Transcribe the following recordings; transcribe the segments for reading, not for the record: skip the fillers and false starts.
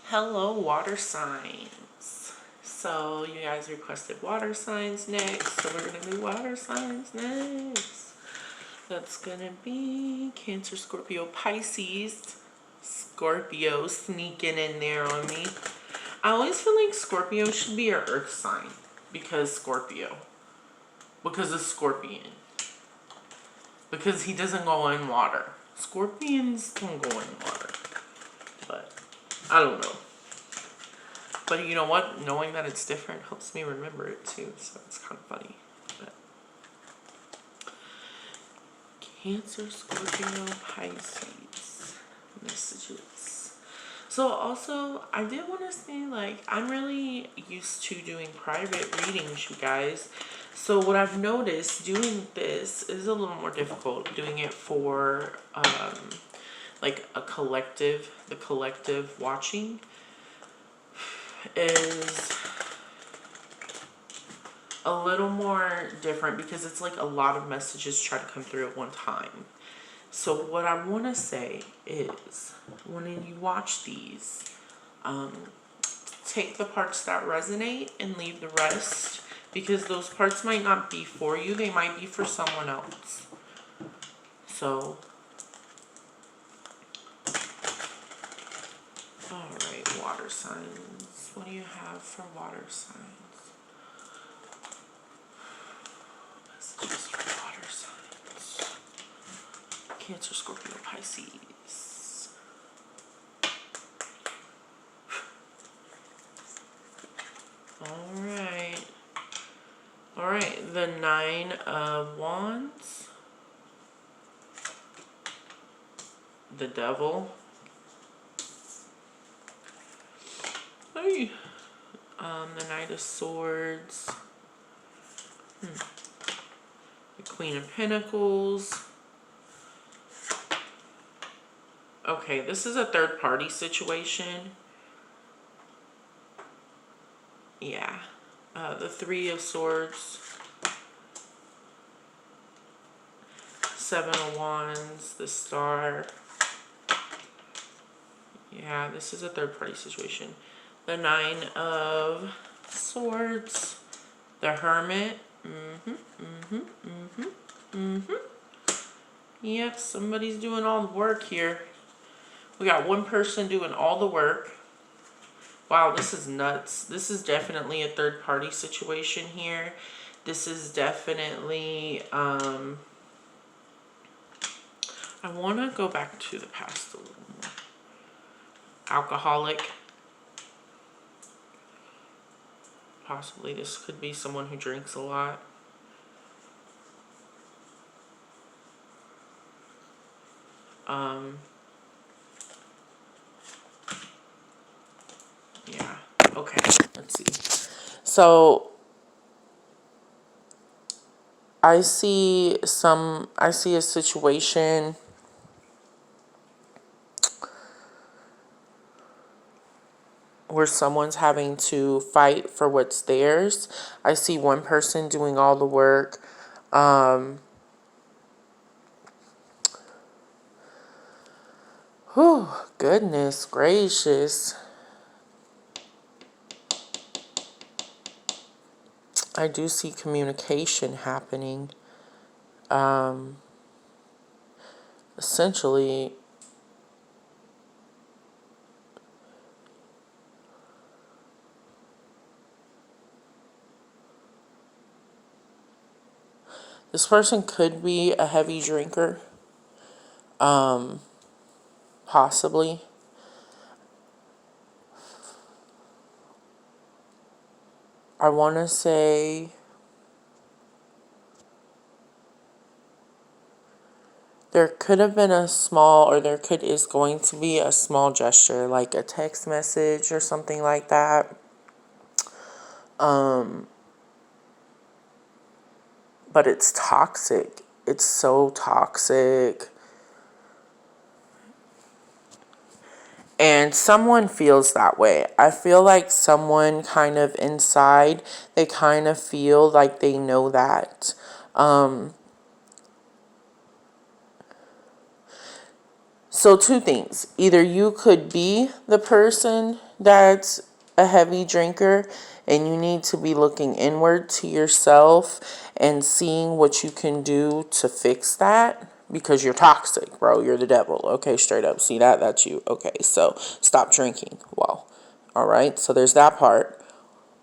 Hello, water signs. So you guys requested water signs next, so we're gonna do water signs next. That's gonna be Cancer, Scorpio, Pisces. Scorpio sneaking in there on me. I always feel like Scorpio should be an earth sign because Scorpio. Because of Scorpion. Because he doesn't go in water. Scorpions don't go in water. But I don't know. But you know what? Knowing that it's different helps me remember it too. So it's kind of funny. But Cancer, Scorpio, Pisces messages. So also, I did want to say, like, I'm really used to doing private readings, you guys. So what I've noticed doing this is a little more difficult. Doing it for, like, a collective, the collective watching is a little more different because it's like a lot of messages try to come through at one time. So what I want to say is when you watch these, take the parts that resonate and leave the rest, because those parts might not be for you, they might be for someone else. So alright, water signs. What do you have for water signs? Messages for water signs. Cancer, Scorpio, Pisces. Alright. Alright, the Nine of Wands. The Devil. Hey. The Knight of Swords. The Queen of Pentacles. Okay, this is a third party situation. Yeah. The Three of Swords. Seven of Wands. The Star. Yeah, this is a third party situation. The Nine of Swords. The Hermit. Yep, somebody's doing all the work here. We got one person doing all the work. Wow, this is nuts. This is definitely a third party situation here. This is definitely, I want to go back to the past a little more. Alcoholic. Possibly this could be someone who drinks a lot. Yeah. Okay, let's see. So I see a situation where someone's having to fight for what's theirs. I see one person doing all the work. Whew, goodness gracious. I do see communication happening. Essentially, this person could be a heavy drinker. Possibly. I want to say there could have been a small, or there is going to be a small gesture, like a text message or something like that. But it's toxic. It's so toxic. And someone feels that way. I feel like someone kind of inside, they kind of feel like they know that. So two things. Either you could be the person that's a heavy drinker and you need to be looking inward to yourself and seeing what you can do to fix that because you're toxic, bro. You're the devil. Okay, straight up. See that? That's you. Okay, so stop drinking. Well, all right. So there's that part.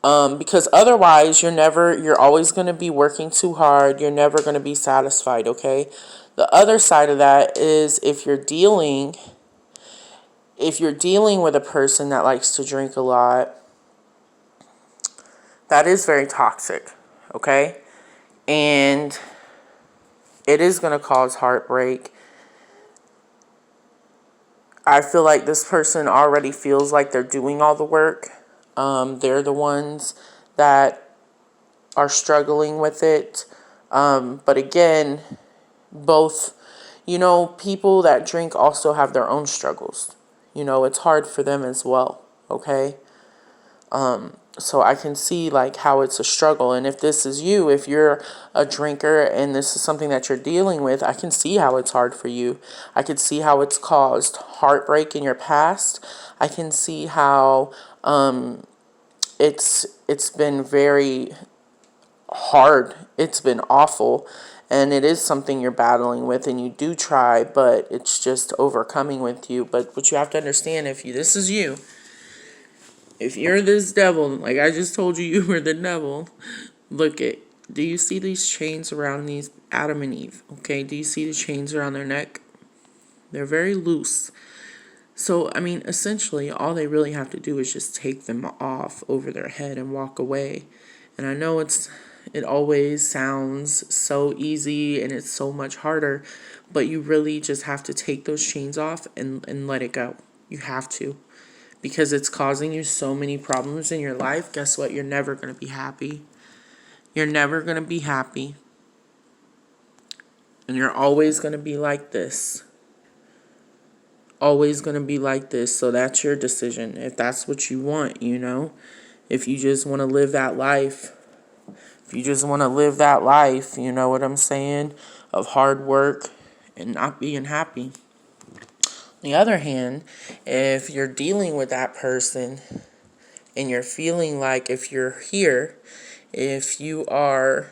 Because otherwise you're always going to be working too hard. You're never going to be satisfied. Okay. The other side of that is if you're dealing with a person that likes to drink a lot, that is very toxic, okay? And it is going to cause heartbreak. I feel like this person already feels like they're doing all the work. They're the ones that are struggling with it. But again, both, people that drink also have their own struggles. It's hard for them as well, okay? So I can see like how it's a struggle. And if this is you, if you're a drinker and this is something that you're dealing with, I can see how it's hard for you. I can see how it's caused heartbreak in your past. I can see how it's been very hard. It's been awful. And it is something you're battling with and you do try, but it's just overcoming with you. But what you have to understand, this is you, if you're this devil, like I just told you, you were the devil. Do you see these chains around these Adam and Eve? Okay, do you see the chains around their neck? They're very loose. So, essentially, all they really have to do is just take them off over their head and walk away. And I know it always sounds so easy and it's so much harder, but you really just have to take those chains off and let it go. You have to. Because it's causing you so many problems in your life. Guess what? You're never going to be happy. You're never going to be happy. And you're always going to be like this. Always going to be like this. So that's your decision. If that's what you want, If you just want to live that life. If you just want to live that life, you know what I'm saying? Of hard work and not being happy. On the other hand, if you're dealing with that person and you're feeling like if you are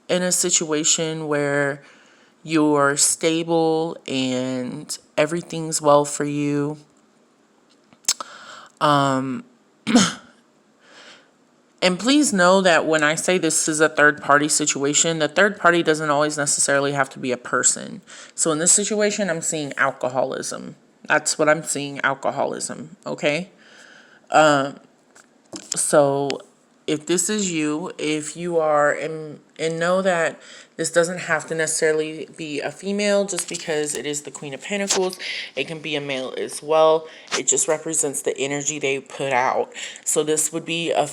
in a situation where you're stable and everything's well for you, and please know that when I say this is a third party situation, the third party doesn't always necessarily have to be a person. So in this situation, I'm seeing alcoholism. That's what I'm seeing, alcoholism, okay? So if this is you, if you are, and know that this doesn't have to necessarily be a female just because it is the Queen of Pentacles. It can be a male as well. It just represents the energy they put out. So this would be a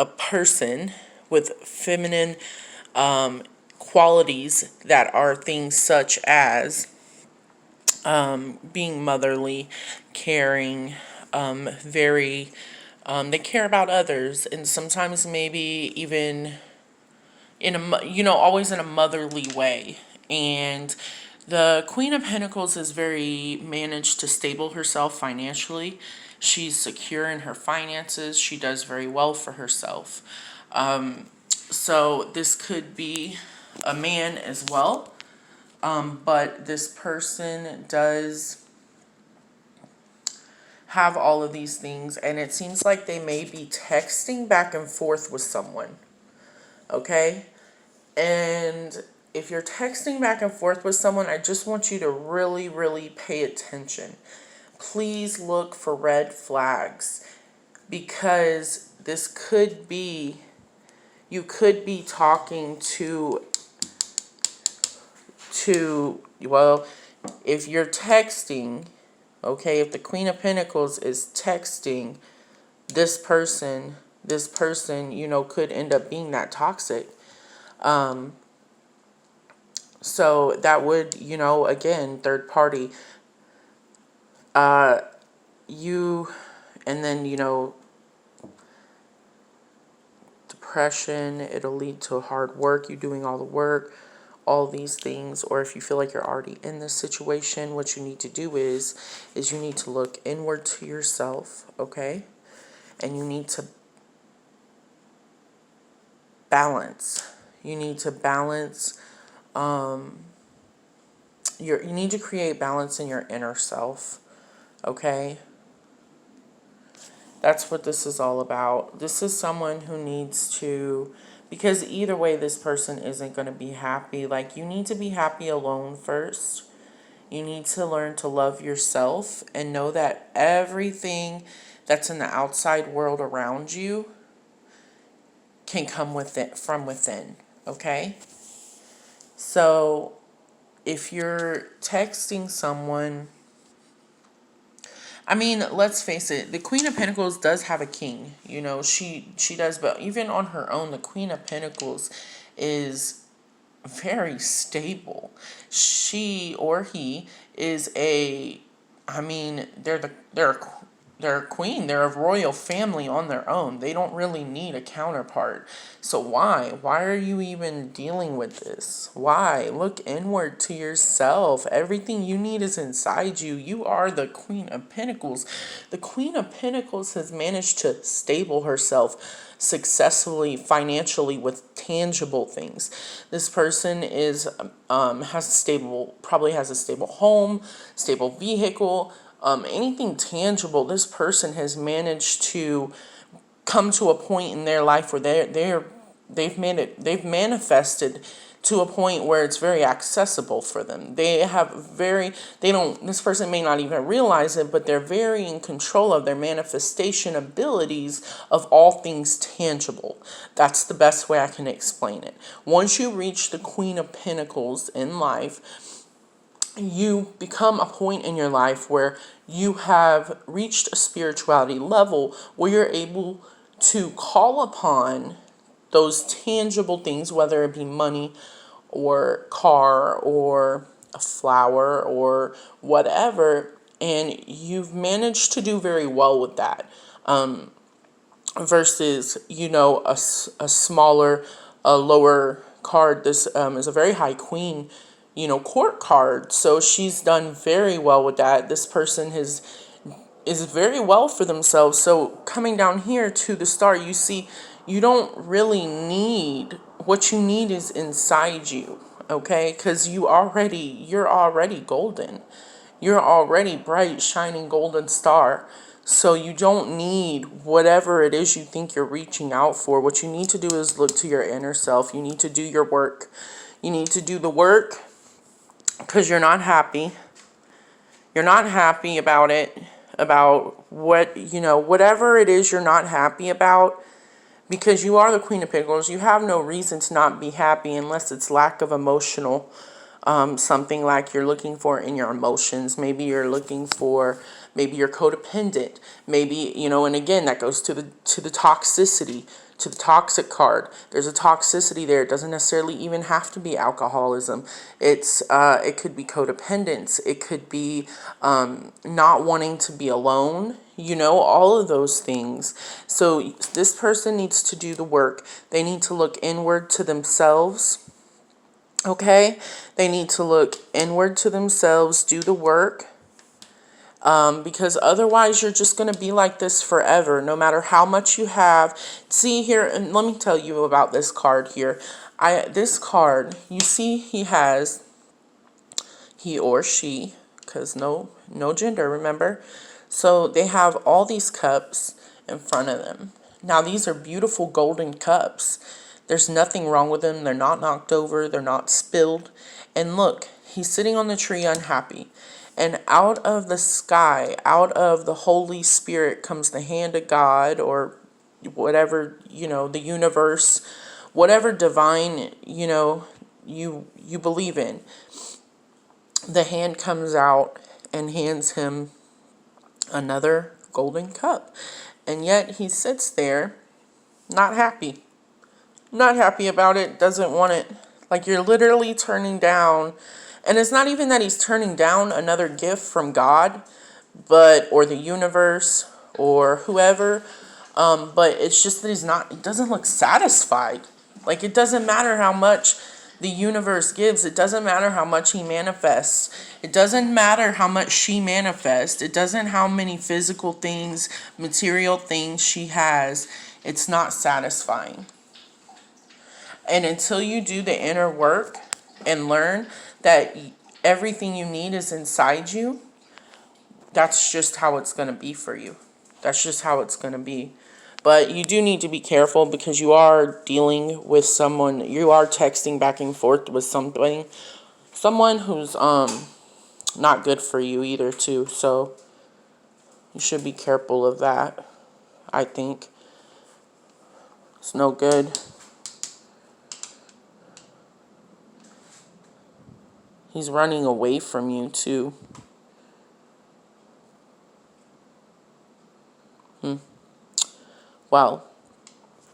person with feminine qualities that are things such as being motherly, caring, very they care about others, and sometimes maybe even always in a motherly way. And the Queen of Pentacles is very managed to stable herself financially. She's secure in her finances. She does very well for herself. So this could be a man as well. But this person does have all of these things, and it seems like they may be texting back and forth with someone. Okay? And if you're texting back and forth with someone, I just want you to really, really pay attention. Please look for red flags, because this could be, you could be talking well, if you're texting, okay, if the Queen of Pentacles is texting this person, could end up being that toxic. So that would, again, third party, and then, depression, it'll lead to hard work, you doing all the work, all these things, or if you feel like you're already in this situation, what you need to do is you need to look inward to yourself, okay? And you need to balance. You need to balance, you need to create balance in your inner self, okay? That's what this is all about. This is someone who needs to, because either way this person isn't going to be happy. Like, you need to be happy alone first. You need to learn to love yourself and know that everything that's in the outside world around you can come with it from within, okay? So if you're texting someone, I mean, let's face it, the Queen of Pentacles does have a king. You know, she does, but even on her own, the Queen of Pentacles is very stable. She or he is I mean, they're a queen. They're a royal family on their own. They don't really need a counterpart. So why? Why are you even dealing with this? Why? Look inward to yourself. Everything you need is inside you. You are the Queen of Pentacles. The Queen of Pentacles has managed to stable herself successfully financially with tangible things. This person is probably has a stable home, stable vehicle, anything tangible. This person has managed to come to a point in their life where they've manifested to a point where it's very accessible for them. This person may not even realize it, but they're very in control of their manifestation abilities of all things tangible. That's the best way I can explain it. Once you reach the Queen of Pentacles in life, you become a point in your life where you have reached a spirituality level where you're able to call upon those tangible things, whether it be money or car or a flower or whatever, and you've managed to do very well with that, versus, a smaller, lower card. This is a very high queen, court card. So she's done very well with that. This person is very well for themselves. So coming down here to the star, you see, you don't really need, what you need is inside you, okay? Because you're already golden. You're already bright, shining golden star. So you don't need whatever it is you think you're reaching out for. What you need to do is look to your inner self. You need to do your work. You need to do the work because you're not happy. You're not happy about it, about whatever it is you're not happy about, because you are the Queen of Pentacles. You have no reason to not be happy unless it's lack of emotional, something like you're looking for in your emotions. Maybe you're codependent. Maybe, and again, that goes to the toxicity, to the toxic card. There's a toxicity there. It doesn't necessarily even have to be alcoholism. It could be codependence. It could be not wanting to be alone. All of those things. So this person needs to do the work. They need to look inward to themselves. Okay? They need to look inward to themselves, do the work. Because otherwise you're just going to be like this forever, no matter how much you have. See here, and let me tell you about this card here. This card, you see, he or she, because no gender, remember? So they have all these cups in front of them. Now these are beautiful golden cups. There's nothing wrong with them. They're not knocked over. They're not spilled. And look, he's sitting on the tree unhappy. And out of the sky, out of the Holy Spirit comes the hand of God, or whatever, the universe, whatever divine, you believe in. The hand comes out and hands him another golden cup. And yet he sits there not happy. Not happy about it, doesn't want it. Like, you're literally turning down. And it's not even that he's turning down another gift from God, or the universe, or whoever. But it's just that he doesn't look satisfied. Like, it doesn't matter how much the universe gives. It doesn't matter how much he manifests. It doesn't matter how much she manifests. It doesn't how many physical things, material things she has. It's not satisfying. And until you do the inner work and learn that everything you need is inside you, that's just how it's going to be for you. That's just how it's going to be. But you do need to be careful because you are dealing with someone, you are texting back and forth with someone who's not good for you either too. So you should be careful of that, I think. It's no good. He's running away from you too. Well,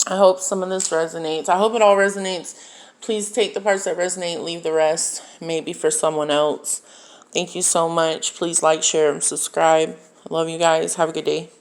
I hope some of this resonates. I hope it all resonates. Please take the parts that resonate, leave the rest, maybe for someone else. Thank you so much. Please like, share, and subscribe. I love you guys. Have a good day.